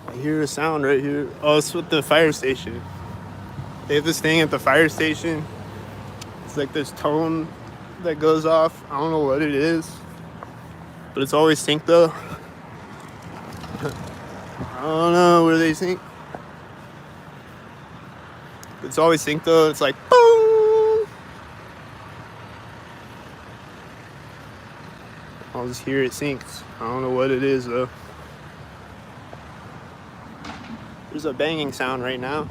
I hear a sound right here. Oh, it's with the fire station. They have this thing at the fire station. It's like this tone that goes off. I don't know what it is, but it's always synced though. I don't know where they sync. It's always synced though. It's like boom. I'll just hear it synced. I don't know what it is though. There's a banging sound right now.